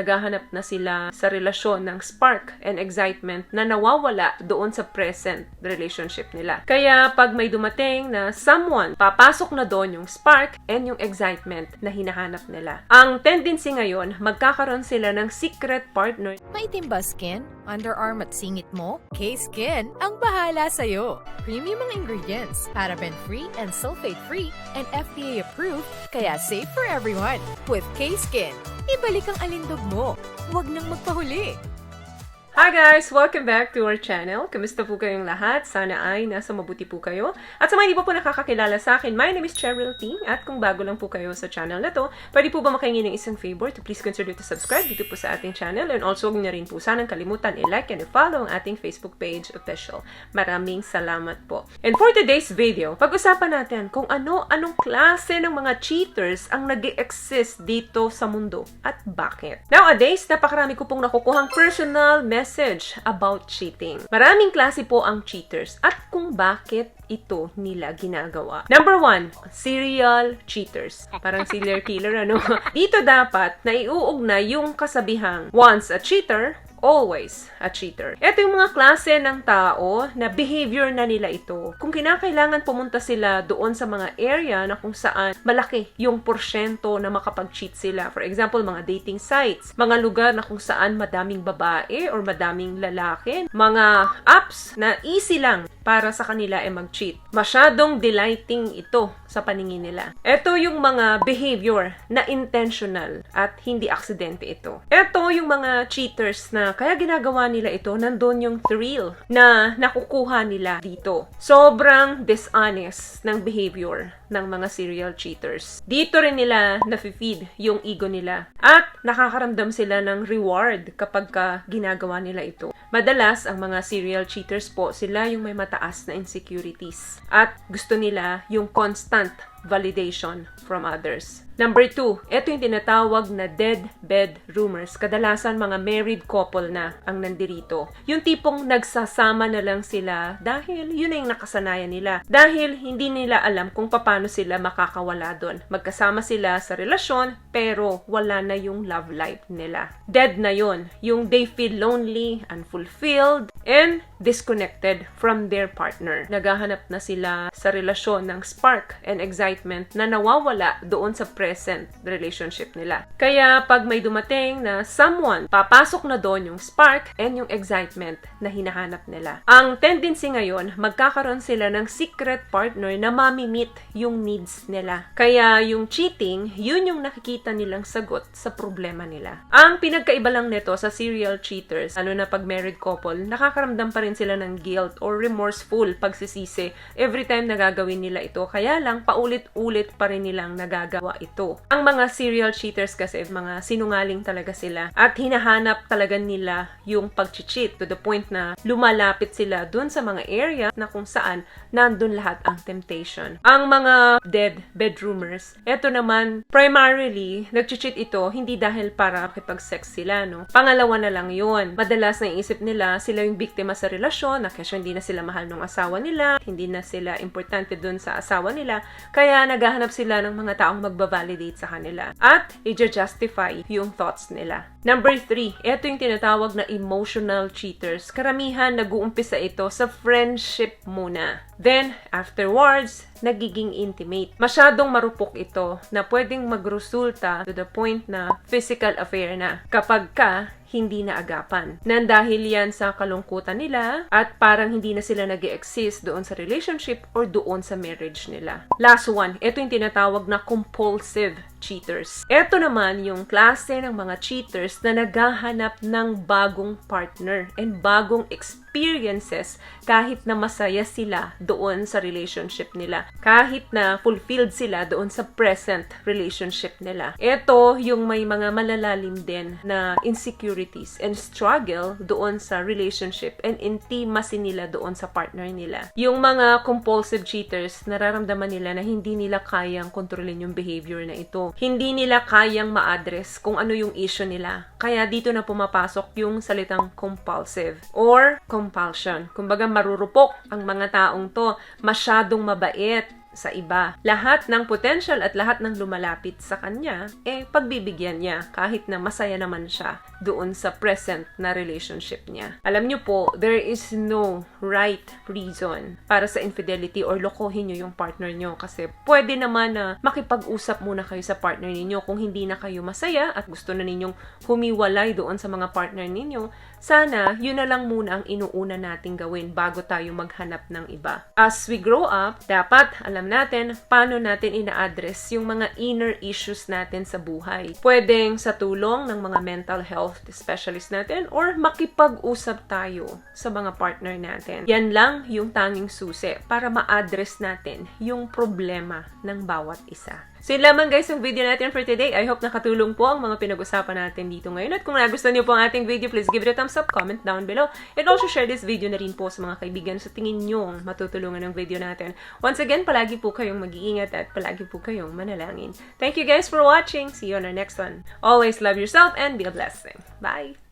Naghahanap na sila sa relasyon ng spark and excitement na nawawala doon sa present relationship nila. Kaya pag may dumating na someone, papasok na doon yung spark and yung excitement na hinahanap nila. Ang tendency ngayon, magkakaroon sila ng secret partner. Maitim ba skin? Underarm at singit mo? K-Skin ang bahala sa'yo. Premium ang ingredients, paraben-free and sulfate-free, and FDA-approved, kaya safe for everyone. With K-Skin, ibalik ang alindog mo. Huwag nang magpahuli. Hi guys! Welcome back to our channel. Kamusta po kayong lahat? Sana ay nasa mabuti po kayo. At sa mga hindi po nakakakilala sa akin, my name is Cheryl T. At kung bago lang po kayo sa channel na to, pwede po ba makahingi ng isang favor to please consider to subscribe dito po sa ating channel. And also, huwag niyo rin po sanang kalimutan i-like and i-follow ang ating Facebook page official. Maraming salamat po. And for today's video, pag-usapan natin kung anong klase ng mga cheaters ang nag-exist dito sa mundo at bakit. Nowadays, napakarami ko pong nakukuhang personal message about cheating. Maraming klase po ang cheaters at kung bakit ito nila ginagawa. Number 1, serial cheaters. Parang serial killer, ano? Dito dapat na iuugnay yung kasabihang, once a cheater, always a cheater. Ito yung mga klase ng tao na behavior na nila ito. Kung kinakailangan pumunta sila doon sa mga area na kung saan malaki yung porsyento na makapag-cheat sila. For example, mga dating sites, mga lugar na kung saan madaming babae or madaming lalaki, mga apps na easy lang para sa kanila ay mag-cheat. Masyadong delighting ito sa paningin nila. Ito yung mga behavior na intentional at hindi aksidente ito. Ito yung mga cheaters na kaya ginagawa nila ito, nandun yung thrill na nakukuha nila dito. Sobrang dishonest ng behavior ng mga serial cheaters. Dito rin nila nafe-feed yung ego nila at nakakaramdam sila ng reward kapag ginagawa nila ito. Madalas, ang mga serial cheaters po, sila yung may mataas na insecurities at gusto nila yung constant validation from others. Number 2, ito yung tinatawag na dead-bed rumors. Kadalasan mga married couple na ang nandirito. Yung tipong nagsasama na lang sila dahil yun na yung nakasanayan nila. Dahil hindi nila alam kung paano sila makakawala doon. Magkasama sila sa relasyon pero wala na yung love life nila. Dead na yun. Yung they feel lonely, unfulfilled, and disconnected from their partner. Naghahanap na sila sa relasyon ng spark and excitement na nawawala doon sa present relationship nila. Kaya pag may dumating na someone, papasok na doon yung spark and yung excitement na hinahanap nila. Ang tendency ngayon, magkakaroon sila ng secret partner na mamimit yung needs nila. Kaya yung cheating, yun yung nakikita nilang sagot sa problema nila. Ang pinagkaiba lang nito sa serial cheaters, lalo na pag married couple, nakakaramdam pa rin sila ng guilt or remorseful pagsisisi every time na gagawin nila ito. Kaya lang, paulit-ulit pa rin nilang nagagawa ito. Ang mga serial cheaters kasi, mga sinungaling talaga sila at hinahanap talaga nila yung pag-cheat to the point na lumalapit sila dun sa mga area na kung saan nandun lahat ang temptation. Ang mga dead bedroomers, eto naman, primarily, nag-cheat ito hindi dahil para makipag-sex sila, no? Pangalawa na lang yun. Madalas naiisip nila, sila yung biktima sa relasyon, na kasi hindi na sila mahal ng asawa nila, hindi na sila importante dun sa asawa nila, kaya naghahanap sila ng mga taong magbabalidate sa kanila at i-justify yung thoughts nila. Number 3, ito yung tinatawag na emotional cheaters. Karamihan nag-uumpisa ito sa friendship muna. Then, afterwards, nagiging intimate. Masyadong marupok ito na pwedeng magresulta to the point na physical affair na kapag hindi na agapan. Nang dahil yan sa kalungkutan nila at parang hindi na sila nag-exist doon sa relationship or doon sa marriage nila. Last one, ito yung tinatawag na compulsive cheaters. Ito naman yung klase ng mga cheaters na naghahanap ng bagong partner and bagong experiences kahit na masaya sila doon sa relationship nila. Kahit na fulfilled sila doon sa present relationship nila. Ito yung may mga malalalim din na insecurities and struggle doon sa relationship and intimacy nila doon sa partner nila. Yung mga compulsive cheaters, nararamdaman nila na hindi nila kayang kontrolin yung behavior na ito. Hindi nila kayang ma-address kung ano yung issue nila. Kaya dito na pumapasok yung salitang compulsive or compulsion. Kumbaga marurupok ang mga taong to, masyadong mabait, sa iba. Lahat ng potential at lahat ng lumalapit sa kanya, pagbibigyan niya kahit na masaya naman siya doon sa present na relationship niya. Alam niyo po, there is no right reason para sa infidelity or lokohin niyo yung partner niyo kasi pwede naman na makipag-usap muna kayo sa partner ninyo kung hindi na kayo masaya at gusto na ninyong humiwalay doon sa mga partner ninyo. Sana, yun na lang muna ang inuuna nating gawin bago tayo maghanap ng iba. As we grow up, dapat alam natin paano natin ina-address yung mga inner issues natin sa buhay. Pwedeng sa tulong ng mga mental health specialist natin or makipag-usap tayo sa mga partner natin. Yan lang yung tanging susi para ma-address natin yung problema ng bawat isa. So yun lamang guys yung video natin for today. I hope nakatulong po ang mga pinag-usapan natin dito ngayon. At kung nagustuhan niyo po ang ating video, please give it a thumbs up, comment down below. And also share this video na rin po sa mga kaibigan sa tingin nyo matutulungan ng video natin. Once again, palagi po kayong mag-iingat at palagi po kayong manalangin. Thank you guys for watching. See you on our next one. Always love yourself and be a blessing. Bye!